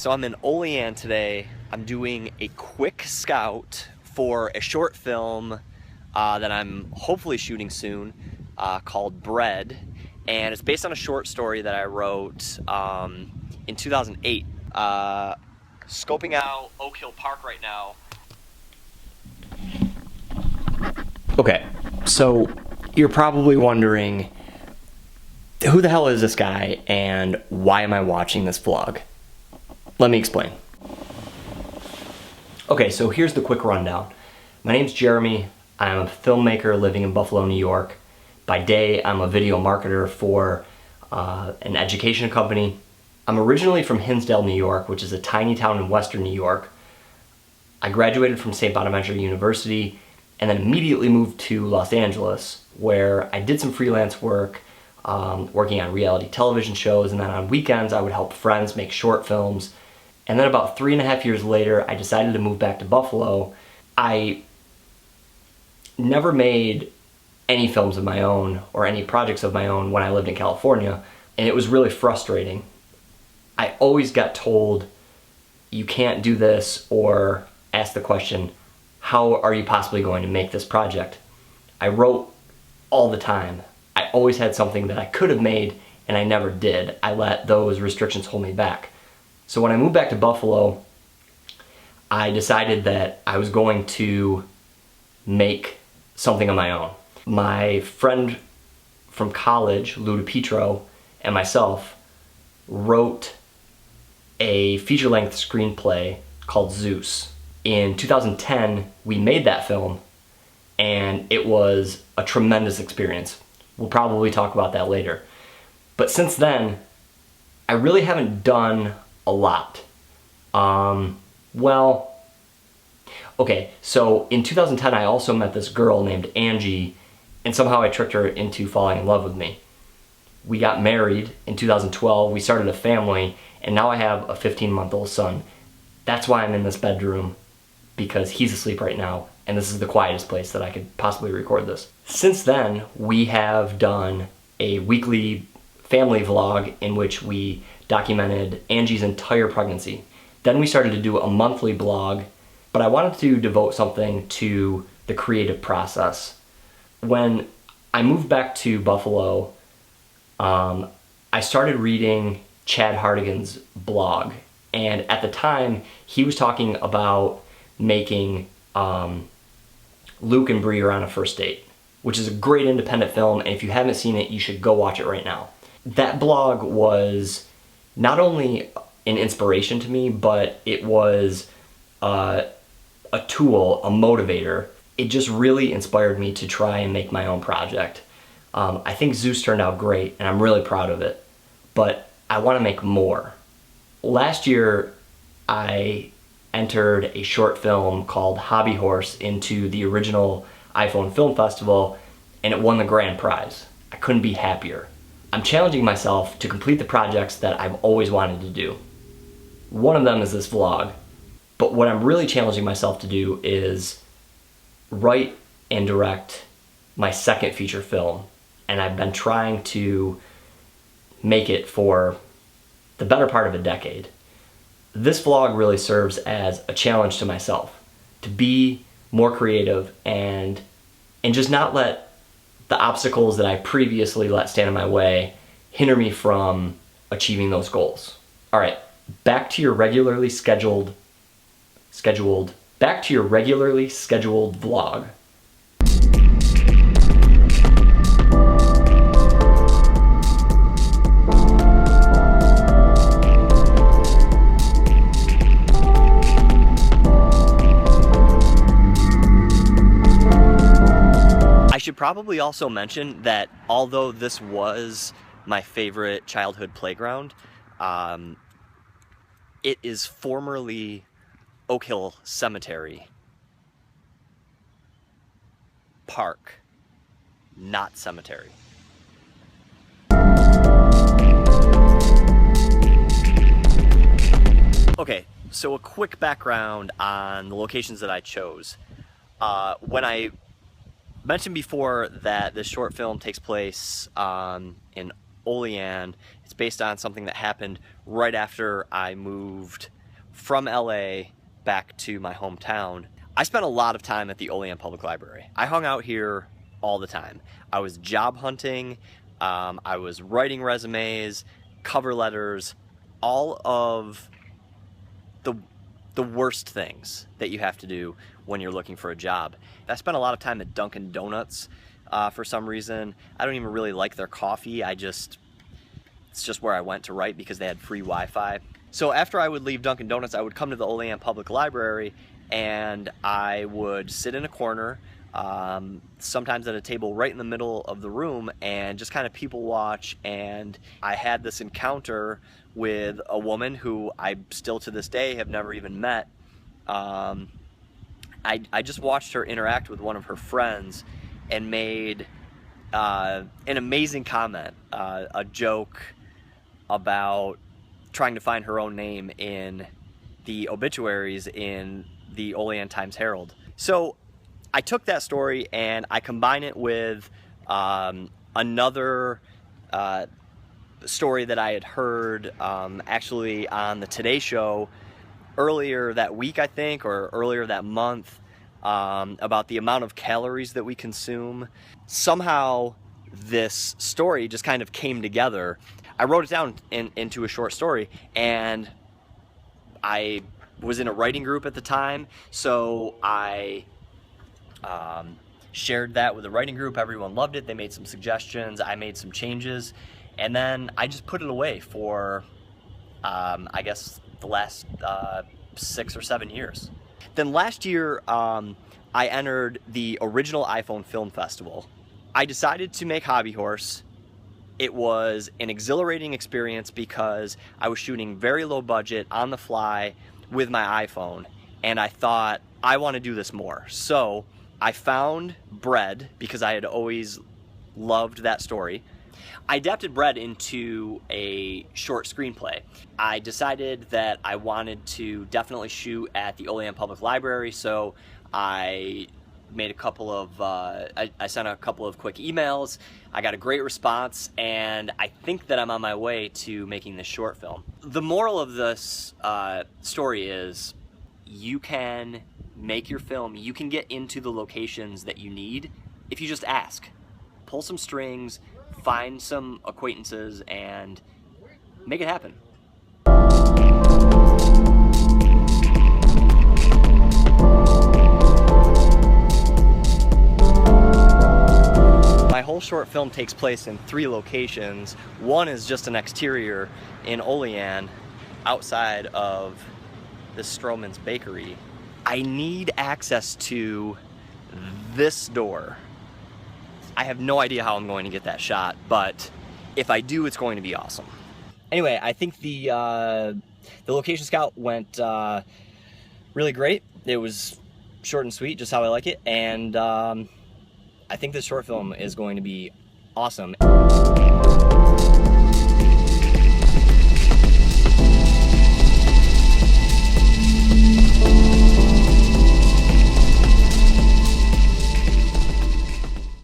So I'm in Olean today. I'm doing a quick scout for a short film that I'm hopefully shooting soon called Bread. And it's based on a short story that I wrote in 2008. Scoping out Oak Hill Park right now. Okay, so you're probably wondering, who the hell is this guy and why am I watching this vlog? Let me explain. Okay, so here's the quick rundown. My name's Jeremy. I'm a filmmaker living in Buffalo, New York. By day, I'm a video marketer for an education company. I'm originally from Hinsdale, New York, which is a tiny town in western New York. I graduated from St. Bonaventure University and then immediately moved to Los Angeles, where I did some freelance work, working on reality television shows, and then on weekends I would help friends make short films. And then about 3.5 years later, I decided to move back to Buffalo. I never made any films of my own or any projects of my own when I lived in California, and it was really frustrating. I always got told, you can't do this, or asked the question, how are you possibly going to make this project? I wrote all the time. I always had something that I could have made, and I never did. I let those restrictions hold me back. So when I moved back to Buffalo, I decided that I was going to make something of my own. My friend from college, Lou DiPietro, and myself wrote a feature-length screenplay called Zeus. In 2010, we made that film, and it was a tremendous experience. We'll probably talk about that later. But since then, I really haven't done a lot. Okay, so in 2010 I also met this girl named Angie, and somehow I tricked her into falling in love with me. We got married in 2012, we started a family, and now I have a 15-month-old son. That's why I'm in this bedroom, because he's asleep right now, and this is the quietest place that I could possibly record this. Since then, we have done a weekly family vlog in which we documented Angie's entire pregnancy. Then we started to do a monthly blog, but I wanted to devote something to the creative process. When I moved back to Buffalo, I started reading Chad Hartigan's blog, and at the time he was talking about making Luke and Bree Are on a First Date, which is a great independent film, and if you haven't seen it, you should go watch it right now. That blog was not only an inspiration to me, but it was a tool, a motivator. It just really inspired me to try and make my own project. I think Zeus turned out great, and I'm really proud of it, but I want to make more. Last year, I entered a short film called Hobby Horse into the original iPhone Film Festival, and it won the grand prize. I couldn't be happier. I'm challenging myself to complete the projects that I've always wanted to do. One of them is this vlog, but what I'm really challenging myself to do is write and direct my second feature film, and I've been trying to make it for the better part of a decade. This vlog really serves as a challenge to myself to be more creative and just not let the obstacles that I previously let stand in my way hinder me from achieving those goals. All right, back to your regularly scheduled vlog. I should probably also mention that although this was my favorite childhood playground, it is formerly Oak Hill Cemetery Park, not cemetery. Okay, so a quick background on the locations that I chose. When I mentioned before that this short film takes place in Olean. It's based on something that happened right after I moved from LA back to my hometown, I spent a lot of time at the Olean Public Library. I hung out here all the time. I was job hunting, I was writing resumes, cover letters, all of the worst things that you have to do when you're looking for a job. I spent a lot of time at Dunkin' Donuts for some reason. I don't even really like their coffee. It's just where I went to write because they had free Wi-Fi. So after I would leave Dunkin' Donuts, I would come to the Olean Public Library and I would sit in a corner, sometimes at a table right in the middle of the room, and just kind of people watch. And I had this encounter with a woman who I still to this day have never even met. I just watched her interact with one of her friends and made an amazing comment, a joke about trying to find her own name in the obituaries in the Olean Times-Herald. So I took that story and I combined it with another story that I had heard actually on the Today Show earlier that week, I think, or earlier that month, about the amount of calories that we consume. Somehow this story just kind of came together. I wrote it down into a short story, and I was in a writing group at the time, so I shared that with the writing group. Everyone loved it. They made some suggestions. I made some changes, and then I just put it away for I guess the last 6 or 7 years. Then last year I entered the original iPhone Film Festival. I decided to make Hobby Horse. It was an exhilarating experience because I was shooting very low budget on the fly with my iPhone, and I thought, I want to do this more. So I found Bread because I had always loved that story. I adapted Bread into a short screenplay. I decided that I wanted to definitely shoot at the Olean Public Library, so I made a couple of, I sent a couple of quick emails. I got a great response, and I think that I'm on my way to making this short film. The moral of this story is you can make your film, you can get into the locations that you need if you just ask. Pull some strings, find some acquaintances, and make it happen. My whole short film takes place in 3 locations. One is just an exterior in Olean, outside of the Stroman's Bakery. I need access to this door. I have no idea how I'm going to get that shot, but if I do, it's going to be awesome. Anyway, I think the location scout went really great. It was short and sweet, just how I like it, and I think this short film is going to be awesome.